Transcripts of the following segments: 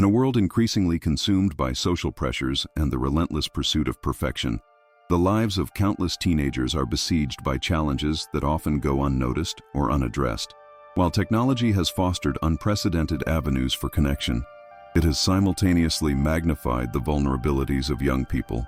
a world increasingly consumed by social pressures and the relentless pursuit of perfection, the lives of countless teenagers are besieged by challenges that often go unnoticed or unaddressed. While technology has fostered unprecedented avenues for connection, it has simultaneously magnified the vulnerabilities of young people,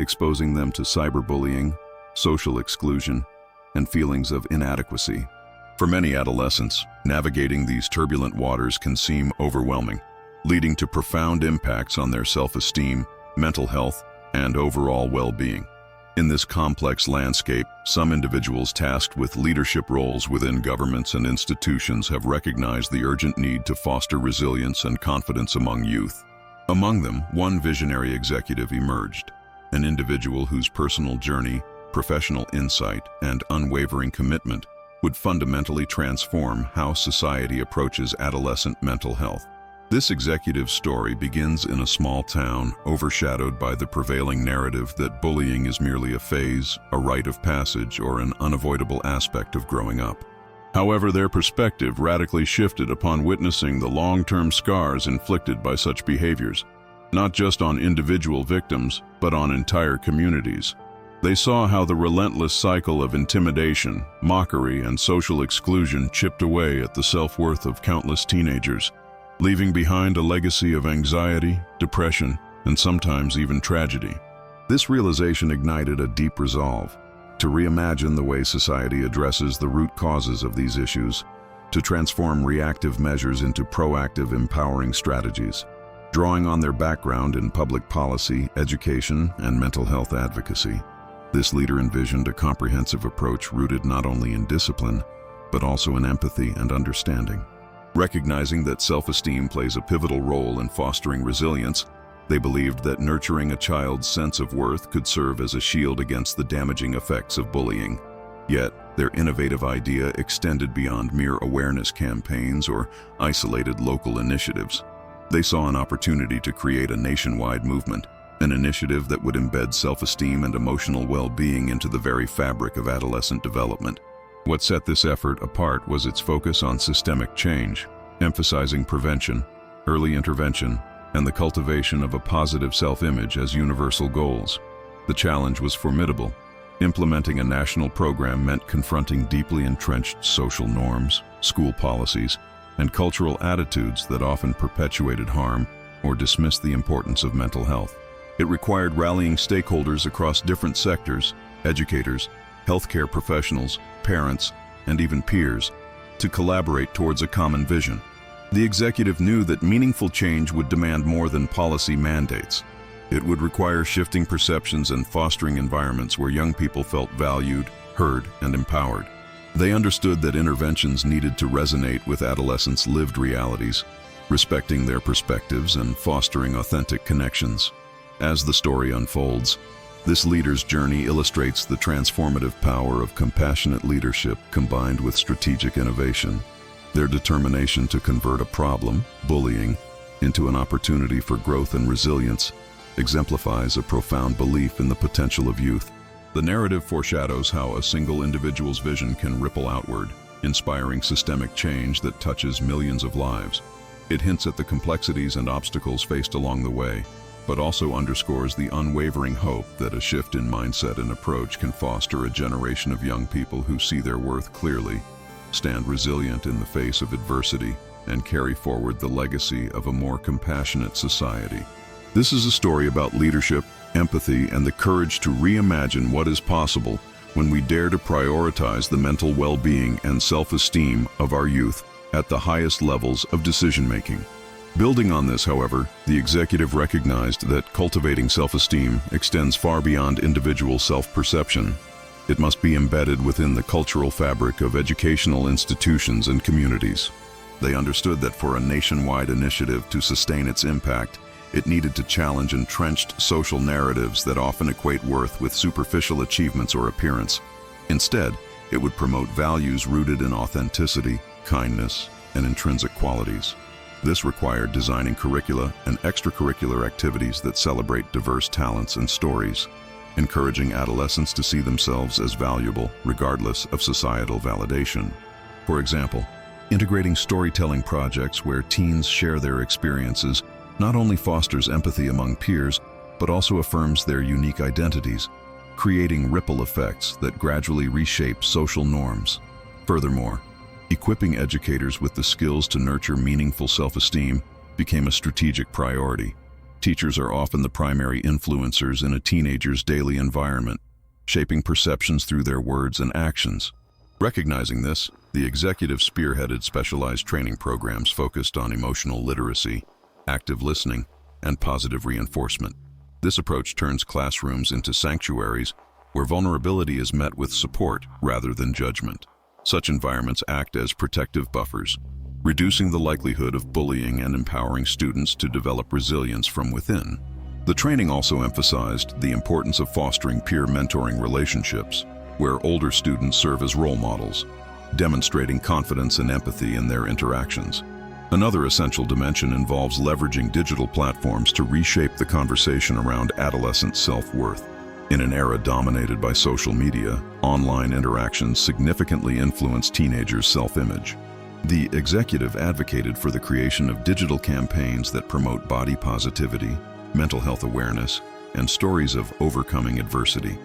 exposing them to cyberbullying, social exclusion, and feelings of inadequacy. For many adolescents, navigating these turbulent waters can seem overwhelming, leading to profound impacts on their self-esteem, mental health, and overall well-being. In this complex landscape, some individuals tasked with leadership roles within governments and institutions have recognized the urgent need to foster resilience and confidence among youth. Among them, one visionary executive emerged, an individual whose personal journey, professional insight, and unwavering commitment would fundamentally transform how society approaches adolescent mental health. This executive's story begins in a small town, overshadowed by the prevailing narrative that bullying is merely a phase, a rite of passage, or an unavoidable aspect of growing up. However, their perspective radically shifted upon witnessing the long-term scars inflicted by such behaviors, not just on individual victims, but on entire communities. They saw how the relentless cycle of intimidation, mockery, and social exclusion chipped away at the self-worth of countless teenagers, leaving behind a legacy of anxiety, depression, and sometimes even tragedy. This realization ignited a deep resolve to reimagine the way society addresses the root causes of these issues, to transform reactive measures into proactive, empowering strategies. Drawing on their background in public policy, education, and mental health advocacy, this leader envisioned a comprehensive approach rooted not only in discipline, but also in empathy and understanding. Recognizing that self-esteem plays a pivotal role in fostering resilience, they believed that nurturing a child's sense of worth could serve as a shield against the damaging effects of bullying. Yet, their innovative idea extended beyond mere awareness campaigns or isolated local initiatives. They saw an opportunity to create a nationwide movement, an initiative that would embed self-esteem and emotional well-being into the very fabric of adolescent development. What set this effort apart was its focus on systemic change, emphasizing prevention, early intervention, and the cultivation of a positive self-image as universal goals. The challenge was formidable. Implementing a national program meant confronting deeply entrenched social norms, school policies, and cultural attitudes that often perpetuated harm or dismissed the importance of mental health. It required rallying stakeholders across different sectors, educators, healthcare professionals, parents, and even peers, to collaborate towards a common vision. The executive knew that meaningful change would demand more than policy mandates. It would require shifting perceptions and fostering environments where young people felt valued, heard, and empowered. They understood that interventions needed to resonate with adolescents' lived realities, respecting their perspectives and fostering authentic connections. As the story unfolds, this leader's journey illustrates the transformative power of compassionate leadership combined with strategic innovation. Their determination to convert a problem, bullying, into an opportunity for growth and resilience exemplifies a profound belief in the potential of youth. The narrative foreshadows how a single individual's vision can ripple outward, inspiring systemic change that touches millions of lives. It hints at the complexities and obstacles faced along the way, but also underscores the unwavering hope that a shift in mindset and approach can foster a generation of young people who see their worth clearly, stand resilient in the face of adversity, and carry forward the legacy of a more compassionate society. This is a story about leadership, empathy, and the courage to reimagine what is possible when we dare to prioritize the mental well-being and self-esteem of our youth at the highest levels of decision-making. Building on this, however, the executive recognized that cultivating self-esteem extends far beyond individual self-perception. It must be embedded within the cultural fabric of educational institutions and communities. They understood that for a nationwide initiative to sustain its impact, it needed to challenge entrenched social narratives that often equate worth with superficial achievements or appearance. Instead, it would promote values rooted in authenticity, kindness, and intrinsic qualities. This required designing curricula and extracurricular activities that celebrate diverse talents and stories, encouraging adolescents to see themselves as valuable regardless of societal validation. For example, integrating storytelling projects where teens share their experiences not only fosters empathy among peers, but also affirms their unique identities, creating ripple effects that gradually reshape social norms. Furthermore, equipping educators with the skills to nurture meaningful self-esteem became a strategic priority. Teachers are often the primary influencers in a teenager's daily environment, shaping perceptions through their words and actions. Recognizing this, the executive spearheaded specialized training programs focused on emotional literacy, active listening, and positive reinforcement. This approach turns classrooms into sanctuaries where vulnerability is met with support rather than judgment. Such environments act as protective buffers, reducing the likelihood of bullying and empowering students to develop resilience from within. The training also emphasized the importance of fostering peer mentoring relationships, where older students serve as role models, demonstrating confidence and empathy in their interactions. Another essential dimension involves leveraging digital platforms to reshape the conversation around adolescent self-worth. In an era dominated by social media, online interactions significantly influence teenagers' self-image. The executive advocated for the creation of digital campaigns that promote body positivity, mental health awareness, and stories of overcoming adversity.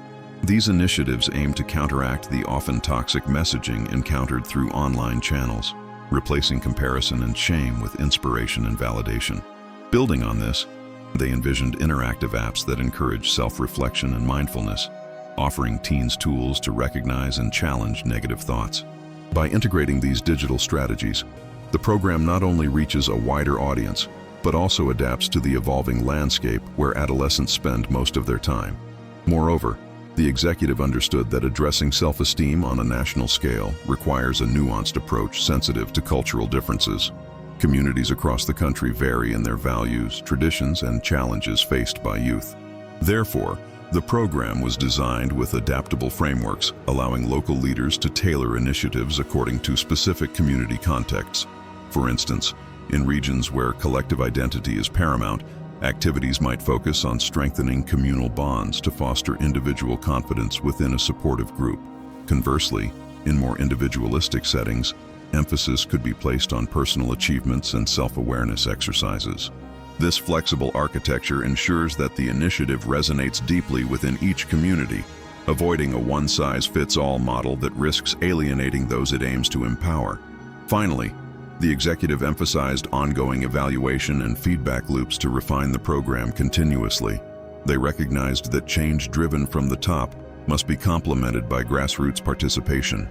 These initiatives aim to counteract the often toxic messaging encountered through online channels, replacing comparison and shame with inspiration and validation. Building on this, they envisioned interactive apps that encourage self-reflection and mindfulness, offering teens tools to recognize and challenge negative thoughts. By integrating these digital strategies, the program not only reaches a wider audience, but also adapts to the evolving landscape where adolescents spend most of their time. Moreover, the executive understood that addressing self-esteem on a national scale requires a nuanced approach sensitive to cultural differences. Communities across the country vary in their values, traditions, and challenges faced by youth. Therefore, the program was designed with adaptable frameworks, allowing local leaders to tailor initiatives according to specific community contexts. For instance, in regions where collective identity is paramount, activities might focus on strengthening communal bonds to foster individual confidence within a supportive group. Conversely, in more individualistic settings, emphasis could be placed on personal achievements and self-awareness exercises. This flexible architecture ensures that the initiative resonates deeply within each community, avoiding a one-size-fits-all model that risks alienating those it aims to empower. Finally, the executive emphasized ongoing evaluation and feedback loops to refine the program continuously. They recognized that change driven from the top must be complemented by grassroots participation.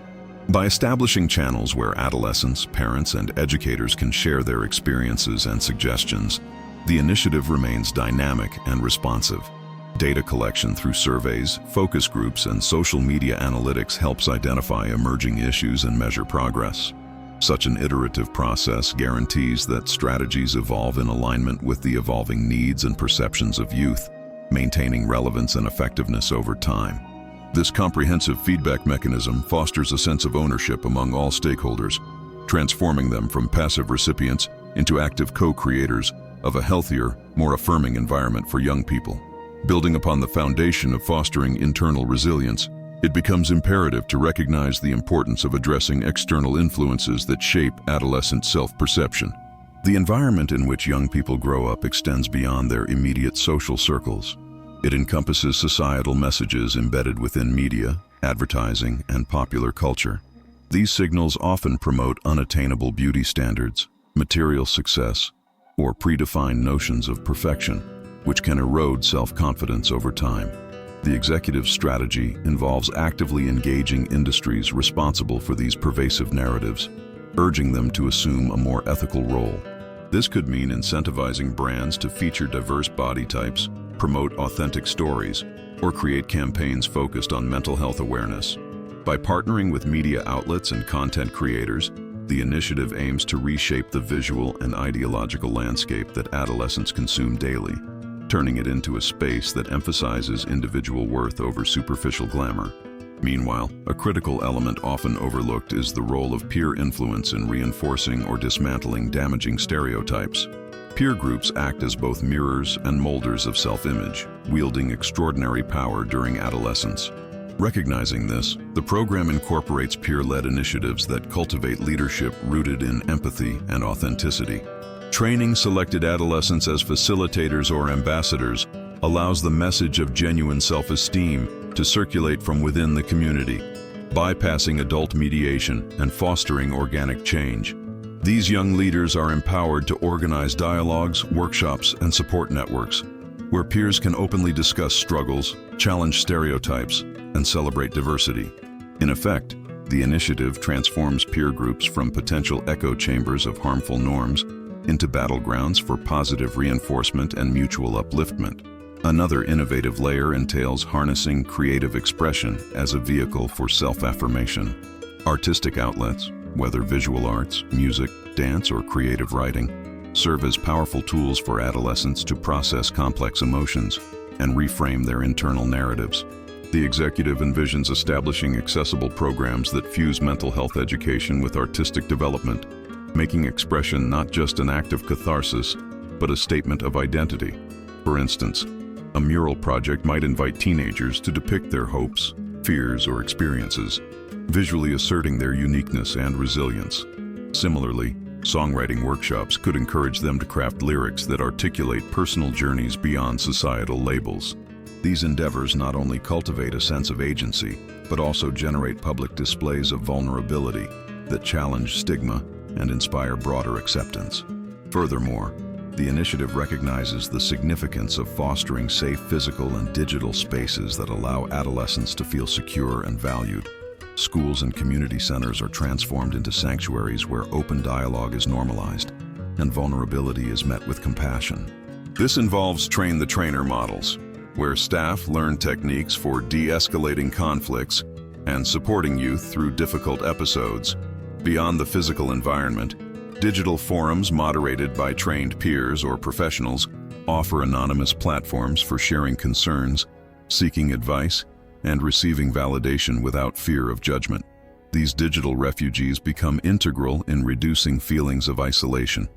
By establishing channels where adolescents, parents, and educators can share their experiences and suggestions, the initiative remains dynamic and responsive. Data collection through surveys, focus groups, and social media analytics helps identify emerging issues and measure progress. Such an iterative process guarantees that strategies evolve in alignment with the evolving needs and perceptions of youth, maintaining relevance and effectiveness over time. This comprehensive feedback mechanism fosters a sense of ownership among all stakeholders, transforming them from passive recipients into active co-creators of a healthier, more affirming environment for young people. Building upon the foundation of fostering internal resilience, it becomes imperative to recognize the importance of addressing external influences that shape adolescent self-perception. The environment in which young people grow up extends beyond their immediate social circles. It encompasses societal messages embedded within media, advertising, and popular culture. These signals often promote unattainable beauty standards, material success, or predefined notions of perfection, which can erode self-confidence over time. The executive strategy involves actively engaging industries responsible for these pervasive narratives, urging them to assume a more ethical role. This could mean incentivizing brands to feature diverse body types, promote authentic stories, or create campaigns focused on mental health awareness. By partnering with media outlets and content creators, the initiative aims to reshape the visual and ideological landscape that adolescents consume daily, turning it into a space that emphasizes individual worth over superficial glamour. Meanwhile, a critical element often overlooked is the role of peer influence in reinforcing or dismantling damaging stereotypes. Peer groups act as both mirrors and molders of self-image, wielding extraordinary power during adolescence. Recognizing this, the program incorporates peer-led initiatives that cultivate leadership rooted in empathy and authenticity. Training selected adolescents as facilitators or ambassadors allows the message of genuine self-esteem to circulate from within the community, bypassing adult mediation and fostering organic change. These young leaders are empowered to organize dialogues, workshops, and support networks, where peers can openly discuss struggles, challenge stereotypes, and celebrate diversity. In effect, the initiative transforms peer groups from potential echo chambers of harmful norms into battlegrounds for positive reinforcement and mutual upliftment. Another innovative layer entails harnessing creative expression as a vehicle for self-affirmation. Artistic outlets, whether visual arts, music, dance, or creative writing, serve as powerful tools for adolescents to process complex emotions and reframe their internal narratives. The executive envisions establishing accessible programs that fuse mental health education with artistic development, making expression not just an act of catharsis, but a statement of identity. For instance, a mural project might invite teenagers to depict their hopes, fears, or experiences, visually asserting their uniqueness and resilience. Similarly, songwriting workshops could encourage them to craft lyrics that articulate personal journeys beyond societal labels. These endeavors not only cultivate a sense of agency, but also generate public displays of vulnerability that challenge stigma and inspire broader acceptance. Furthermore, the initiative recognizes the significance of fostering safe physical and digital spaces that allow adolescents to feel secure and valued. Schools and community centers are transformed into sanctuaries where open dialogue is normalized and vulnerability is met with compassion. This involves train-the-trainer models, where staff learn techniques for de-escalating conflicts and supporting youth through difficult episodes. Beyond the physical environment, digital forums moderated by trained peers or professionals offer anonymous platforms for sharing concerns, seeking advice, and receiving validation without fear of judgment. These digital refugees become integral in reducing feelings of isolation,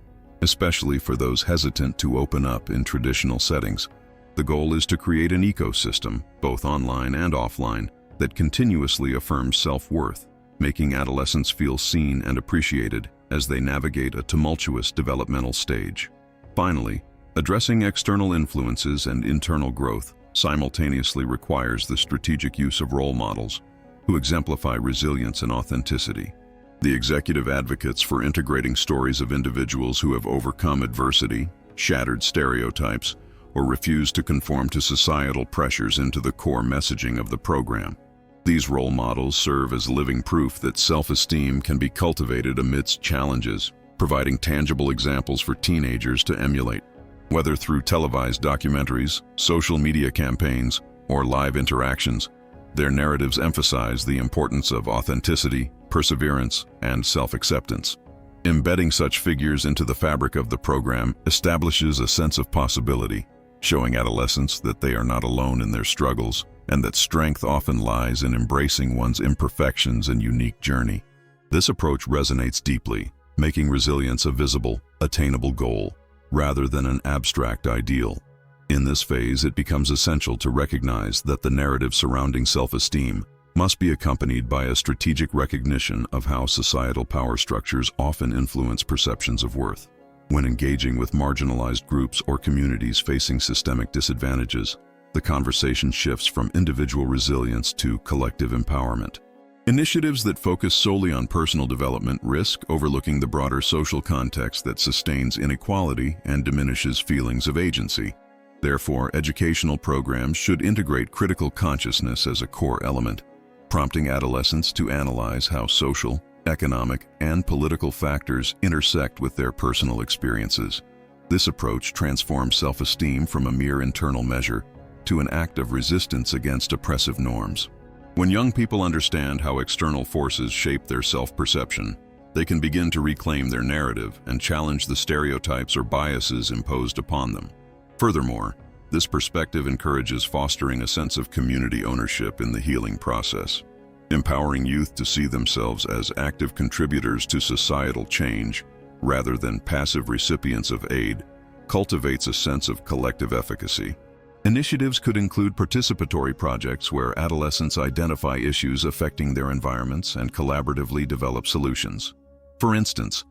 especially for those hesitant to open up in traditional settings. The goal is to create an ecosystem, both online and offline, that continuously affirms self-worth, making adolescents feel seen and appreciated as they navigate a tumultuous developmental stage. Finally, addressing external influences and internal growth simultaneously requires the strategic use of role models who exemplify resilience and authenticity. The executive advocates for integrating stories of individuals who have overcome adversity, shattered stereotypes, or refused to conform to societal pressures into the core messaging of the program. These role models serve as living proof that self-esteem can be cultivated amidst challenges, providing tangible examples for teenagers to emulate. Whether through televised documentaries, social media campaigns, or live interactions, their narratives emphasize the importance of authenticity, perseverance, and self-acceptance. Embedding such figures into the fabric of the program establishes a sense of possibility, showing adolescents that they are not alone in their struggles and that strength often lies in embracing one's imperfections and unique journey. This approach resonates deeply, making resilience a visible, attainable goal, rather than an abstract ideal. In this phase, it becomes essential to recognize that the narrative surrounding self-esteem must be accompanied by a strategic recognition of how societal power structures often influence perceptions of worth. When engaging with marginalized groups or communities facing systemic disadvantages, the conversation shifts from individual resilience to collective empowerment. Initiatives that focus solely on personal development risk overlooking the broader social context that sustains inequality and diminishes feelings of agency. Therefore, educational programs should integrate critical consciousness as a core element, prompting adolescents to analyze how social, economic, and political factors intersect with their personal experiences. This approach transforms self-esteem from a mere internal measure to an act of resistance against oppressive norms. When young people understand how external forces shape their self-perception, they can begin to reclaim their narrative and challenge the stereotypes or biases imposed upon them. Furthermore, this perspective encourages fostering a sense of community ownership in the healing process. Empowering youth to see themselves as active contributors to societal change, rather than passive recipients of aid, cultivates a sense of collective efficacy. Initiatives could include participatory projects where adolescents identify issues affecting their environments and collaboratively develop solutions. For instance,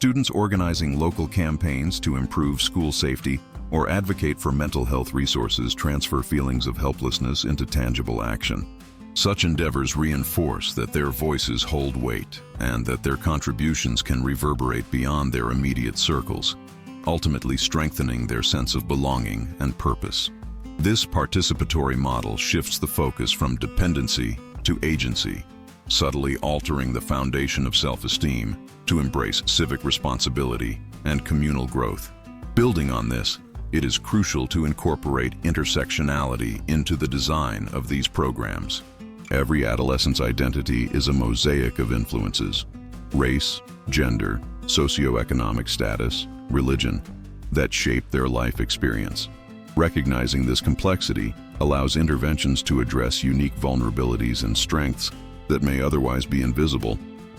Students organizing local campaigns to improve school safety or advocate for mental health resources transfer feelings of helplessness into tangible action. Such endeavors reinforce that their voices hold weight and that their contributions can reverberate beyond their immediate circles, ultimately strengthening their sense of belonging and purpose. This participatory model shifts the focus from dependency to agency, subtly altering the foundation of self-esteem to embrace civic responsibility and communal growth. Building on this, it is crucial to incorporate intersectionality into the design of these programs. Every adolescent's identity is a mosaic of influences: race, gender, socioeconomic status, religion, that shape their life experience. Recognizing this complexity allows interventions to address unique vulnerabilities and strengths that may otherwise be invisible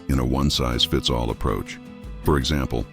in a one-size-fits-all approach. For example,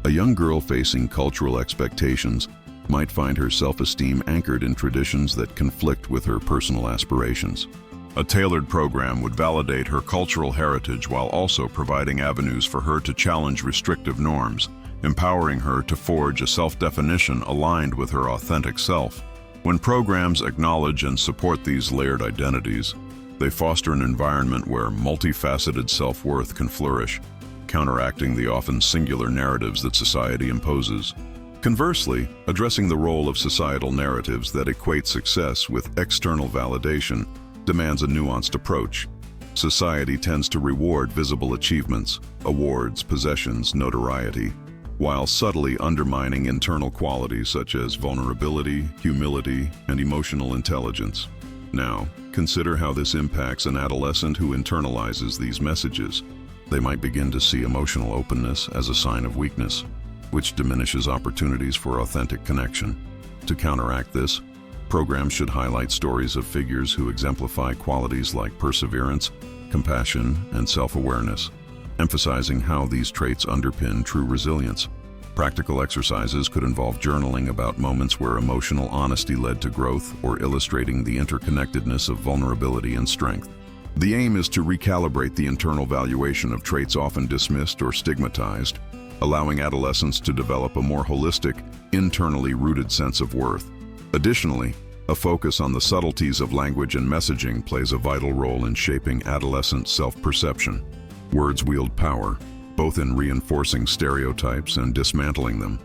a young girl facing cultural expectations might find her self-esteem anchored in traditions that conflict with her personal aspirations. A tailored program would validate her cultural heritage while also providing avenues for her to challenge restrictive norms, empowering her to forge a self-definition aligned with her authentic self. When programs acknowledge and support these layered identities, they foster an environment where multifaceted self-worth can flourish, counteracting the often singular narratives that society imposes. Conversely, addressing the role of societal narratives that equate success with external validation demands a nuanced approach. Society tends to reward visible achievements, awards, possessions, notoriety, while subtly undermining internal qualities such as vulnerability, humility, and emotional intelligence. Now, consider how this impacts an adolescent who internalizes these messages. They might begin to see emotional openness as a sign of weakness, which diminishes opportunities for authentic connection. To counteract this, programs should highlight stories of figures who exemplify qualities like perseverance, compassion, and self-awareness, emphasizing how these traits underpin true resilience. Practical exercises could involve journaling about moments where emotional honesty led to growth or illustrating the interconnectedness of vulnerability and strength. The aim is to recalibrate the internal valuation of traits often dismissed or stigmatized, allowing adolescents to develop a more holistic, internally rooted sense of worth. Additionally, a focus on the subtleties of language and messaging plays a vital role in shaping adolescent self-perception. Words wield power, both in reinforcing stereotypes and dismantling them.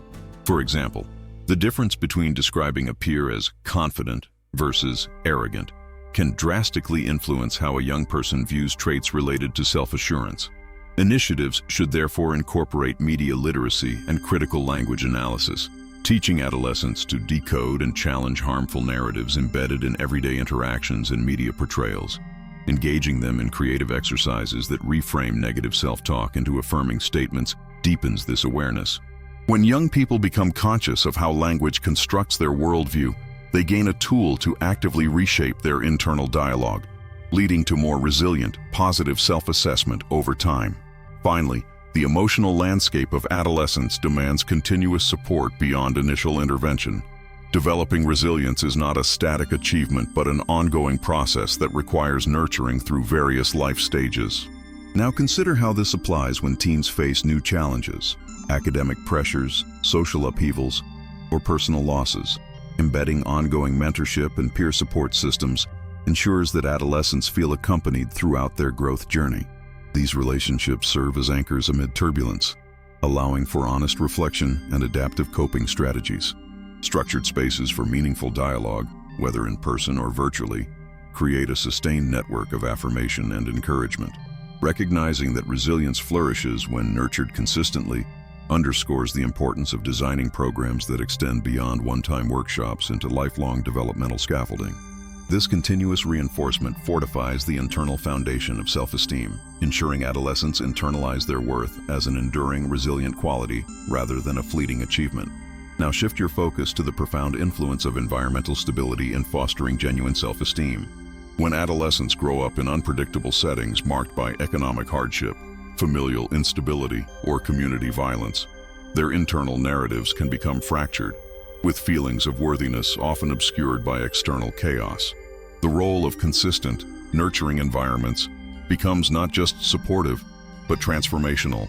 For example, the difference between describing a peer as confident versus arrogant can drastically influence how a young person views traits related to self-assurance. Initiatives should therefore incorporate media literacy and critical language analysis, teaching adolescents to decode and challenge harmful narratives embedded in everyday interactions and media portrayals. Engaging them in creative exercises that reframe negative self-talk into affirming statements deepens this awareness. When young people become conscious of how language constructs their worldview, they gain a tool to actively reshape their internal dialogue, leading to more resilient, positive self-assessment over time. Finally, the emotional landscape of adolescence demands continuous support beyond initial intervention. Developing resilience is not a static achievement but an ongoing process that requires nurturing through various life stages. Now consider how this applies when teens face new challenges, academic pressures, social upheavals, or personal losses. Embedding ongoing mentorship and peer support systems ensures that adolescents feel accompanied throughout their growth journey. These relationships serve as anchors amid turbulence, allowing for honest reflection and adaptive coping strategies. Structured spaces for meaningful dialogue, whether in person or virtually, create a sustained network of affirmation and encouragement. Recognizing that resilience flourishes when nurtured consistently underscores the importance of designing programs that extend beyond one-time workshops into lifelong developmental scaffolding. This continuous reinforcement fortifies the internal foundation of self-esteem, ensuring adolescents internalize their worth as an enduring, resilient quality rather than a fleeting achievement. Now shift your focus to the profound influence of environmental stability in fostering genuine self-esteem. When adolescents grow up in unpredictable settings marked by economic hardship, familial instability, or community violence, their internal narratives can become fractured, with feelings of worthiness often obscured by external chaos. The role of consistent, nurturing environments becomes not just supportive, but transformational.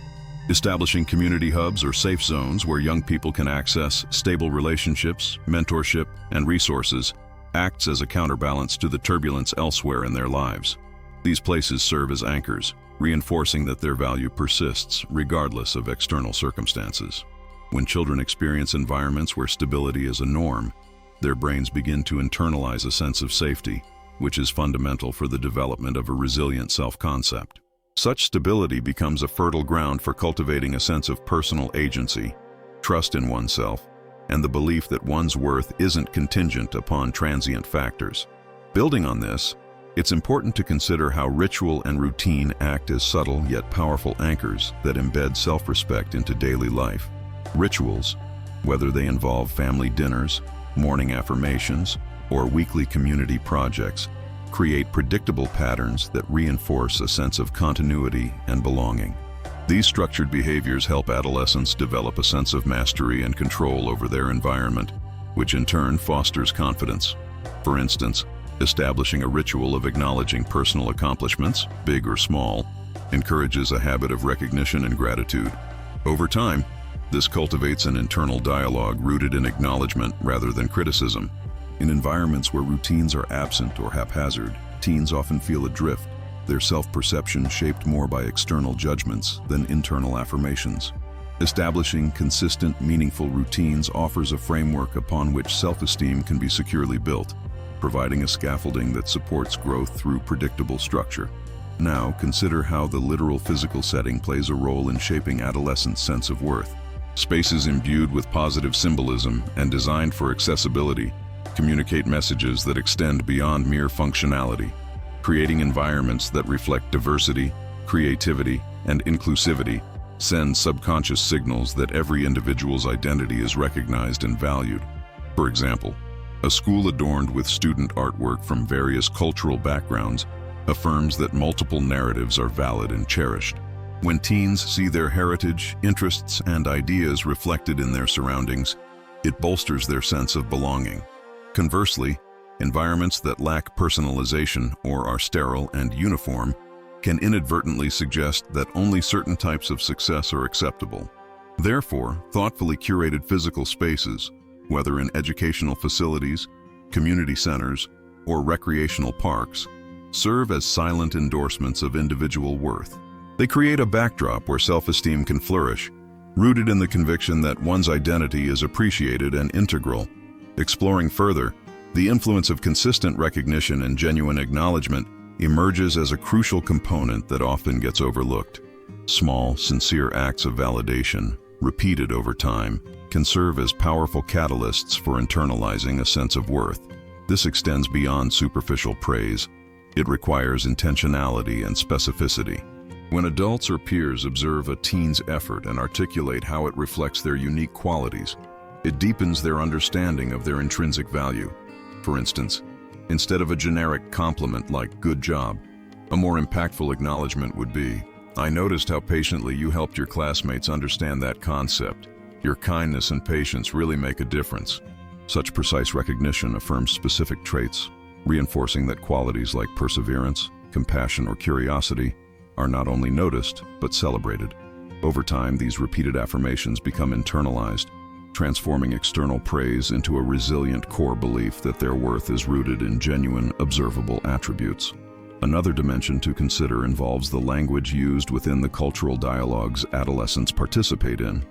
Establishing community hubs or safe zones where young people can access stable relationships, mentorship, and resources acts as a counterbalance to the turbulence elsewhere in their lives. These places serve as anchors, reinforcing that their value persists regardless of external circumstances. When children experience environments where stability is a norm, their brains begin to internalize a sense of safety, which is fundamental for the development of a resilient self-concept. Such stability becomes a fertile ground for cultivating a sense of personal agency, trust in oneself, and the belief that one's worth isn't contingent upon transient factors. Building on this, it's important to consider how ritual and routine act as subtle yet powerful anchors that embed self-respect into daily life. Rituals, whether they involve family dinners, morning affirmations, or weekly community projects, create predictable patterns that reinforce a sense of continuity and belonging. These structured behaviors help adolescents develop a sense of mastery and control over their environment, which in turn fosters confidence. For instance, establishing a ritual of acknowledging personal accomplishments, big or small, encourages a habit of recognition and gratitude. Over time, this cultivates an internal dialogue rooted in acknowledgement rather than criticism. In environments where routines are absent or haphazard, teens often feel adrift, their self-perception shaped more by external judgments than internal affirmations. Establishing consistent, meaningful routines offers a framework upon which self-esteem can be securely built, providing a scaffolding that supports growth through predictable structure. Now, consider how the literal physical setting plays a role in shaping adolescents' sense of worth. Spaces imbued with positive symbolism and designed for accessibility communicate messages that extend beyond mere functionality. Creating environments that reflect diversity, creativity, and inclusivity send subconscious signals that every individual's identity is recognized and valued. For example, a school adorned with student artwork from various cultural backgrounds affirms that multiple narratives are valid and cherished. When teens see their heritage, interests, and ideas reflected in their surroundings, it bolsters their sense of belonging. Conversely, environments that lack personalization or are sterile and uniform can inadvertently suggest that only certain types of success are acceptable. Therefore, thoughtfully curated physical spaces, whether in educational facilities, community centers, or recreational parks, serve as silent endorsements of individual worth. They create a backdrop where self-esteem can flourish, rooted in the conviction that one's identity is appreciated and integral. Exploring further, the influence of consistent recognition and genuine acknowledgement emerges as a crucial component that often gets overlooked. Small, sincere acts of validation, repeated over time, can serve as powerful catalysts for internalizing a sense of worth. This extends beyond superficial praise. It requires intentionality and specificity. When adults or peers observe a teen's effort and articulate how it reflects their unique qualities, it deepens their understanding of their intrinsic value. For instance, instead of a generic compliment like "good job," a more impactful acknowledgement would be, "I noticed how patiently you helped your classmates understand that concept. Your kindness and patience really make a difference." Such precise recognition affirms specific traits, reinforcing that qualities like perseverance, compassion, or curiosity are not only noticed, but celebrated. Over time, these repeated affirmations become internalized, transforming external praise into a resilient core belief that their worth is rooted in genuine, observable attributes. Another dimension to consider involves the language used within the cultural dialogues adolescents participate in.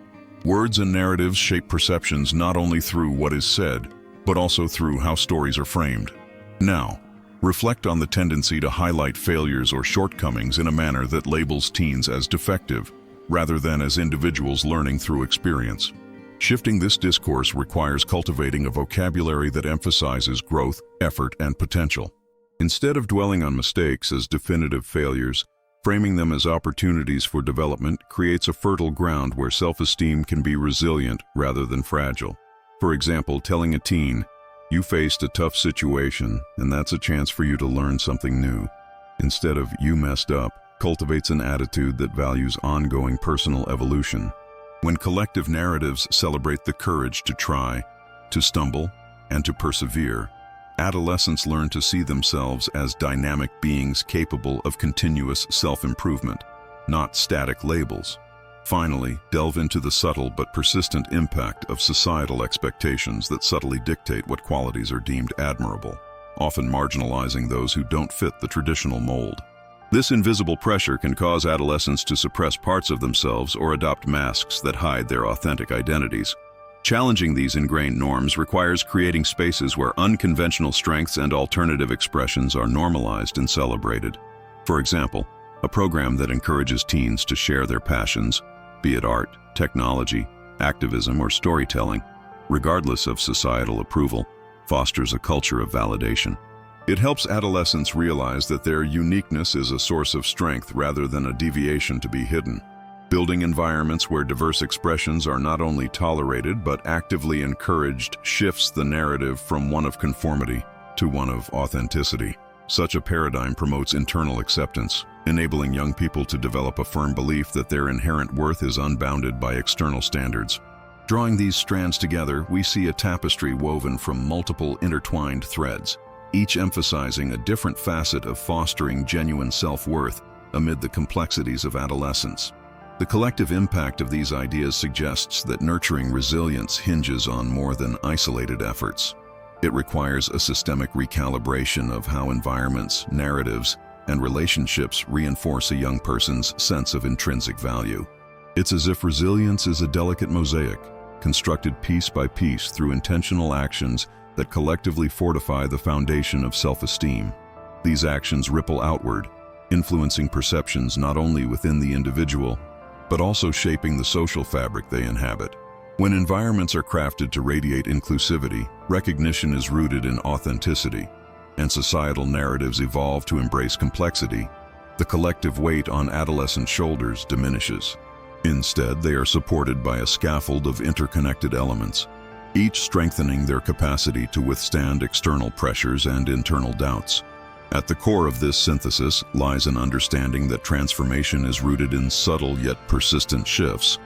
Words and narratives shape perceptions not only through what is said, but also through how stories are framed. Now, reflect on the tendency to highlight failures or shortcomings in a manner that labels teens as defective, rather than as individuals learning through experience. Shifting this discourse requires cultivating a vocabulary that emphasizes growth, effort, and potential. Instead of dwelling on mistakes as definitive failures, framing them as opportunities for development creates a fertile ground where self-esteem can be resilient rather than fragile. For example, telling a teen, "You faced a tough situation, and that's a chance for you to learn something new," instead of "you messed up," cultivates an attitude that values ongoing personal evolution. When collective narratives celebrate the courage to try, to stumble, and to persevere, adolescents learn to see themselves as dynamic beings capable of continuous self-improvement, not static labels. Finally, delve into the subtle but persistent impact of societal expectations that subtly dictate what qualities are deemed admirable, often marginalizing those who don't fit the traditional mold. This invisible pressure can cause adolescents to suppress parts of themselves or adopt masks that hide their authentic identities. Challenging these ingrained norms requires creating spaces where unconventional strengths and alternative expressions are normalized and celebrated. For example, a program that encourages teens to share their passions, be it art, technology, activism, or storytelling, regardless of societal approval, fosters a culture of validation. It helps adolescents realize that their uniqueness is a source of strength rather than a deviation to be hidden. Building environments where diverse expressions are not only tolerated but actively encouraged shifts the narrative from one of conformity to one of authenticity. Such a paradigm promotes internal acceptance, enabling young people to develop a firm belief that their inherent worth is unbounded by external standards. Drawing these strands together, we see a tapestry woven from multiple intertwined threads, each emphasizing a different facet of fostering genuine self-worth amid the complexities of adolescence. The collective impact of these ideas suggests that nurturing resilience hinges on more than isolated efforts. It requires a systemic recalibration of how environments, narratives, and relationships reinforce a young person's sense of intrinsic value. It's as if resilience is a delicate mosaic, constructed piece by piece through intentional actions that collectively fortify the foundation of self-esteem. These actions ripple outward, influencing perceptions not only within the individual, but also shaping the social fabric they inhabit. When environments are crafted to radiate inclusivity, recognition is rooted in authenticity, and societal narratives evolve to embrace complexity, the collective weight on adolescent shoulders diminishes. Instead, they are supported by a scaffold of interconnected elements, each strengthening their capacity to withstand external pressures and internal doubts. At the core of this synthesis lies an understanding that transformation is rooted in subtle yet persistent shifts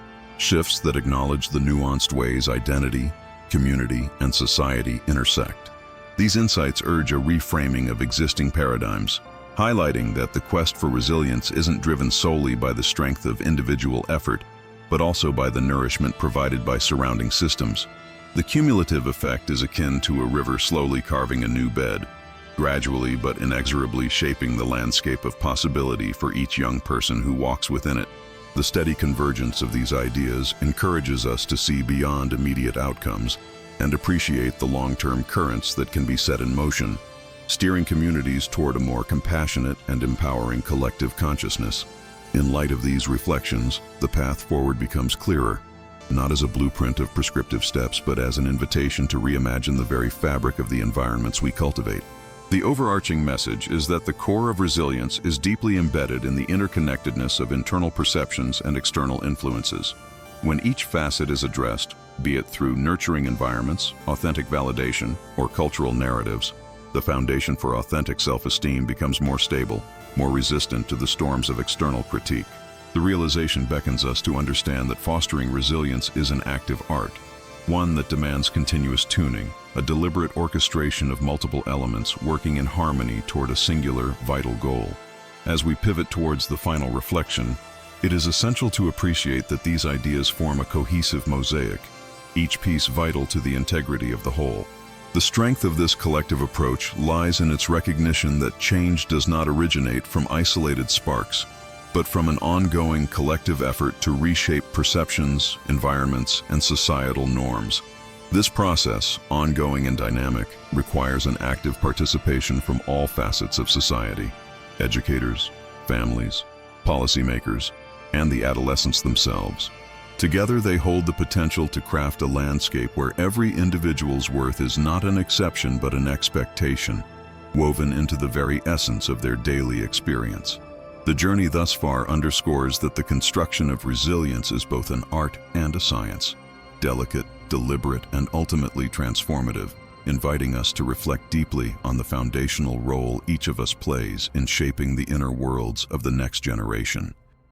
that acknowledge the nuanced ways identity, community, and society intersect. These insights urge a reframing of existing paradigms, highlighting that the quest for resilience isn't driven solely by the strength of individual effort, but also by the nourishment provided by surrounding systems. The cumulative effect is akin to a river slowly carving a new bed, gradually but inexorably shaping the landscape of possibility for each young person who walks within it. The steady convergence of these ideas encourages us to see beyond immediate outcomes and appreciate the long-term currents that can be set in motion, steering communities toward a more compassionate and empowering collective consciousness. In light of these reflections, the path forward becomes clearer, not as a blueprint of prescriptive steps, but as an invitation to reimagine the very fabric of the environments we cultivate. The overarching message is that the core of resilience is deeply embedded in the interconnectedness of internal perceptions and external influences. When each facet is addressed, be it through nurturing environments, authentic validation, or cultural narratives, the foundation for authentic self-esteem becomes more stable, more resistant to the storms of external critique. The realization beckons us to understand that fostering resilience is an active art, one that demands continuous tuning, a deliberate orchestration of multiple elements working in harmony toward a singular, vital goal. As we pivot towards the final reflection, it is essential to appreciate that these ideas form a cohesive mosaic, each piece vital to the integrity of the whole. The strength of this collective approach lies in its recognition that change does not originate from isolated sparks, but from an ongoing collective effort to reshape perceptions, environments, and societal norms. This process, ongoing and dynamic, requires an active participation from all facets of society: educators, families, policymakers, and the adolescents themselves. Together, they hold the potential to craft a landscape where every individual's worth is not an exception but an expectation, woven into the very essence of their daily experience. The journey thus far underscores that the construction of resilience is both an art and a science, delicate, deliberate, and ultimately transformative, inviting us to reflect deeply on the foundational role each of us plays in shaping the inner worlds of the next generation.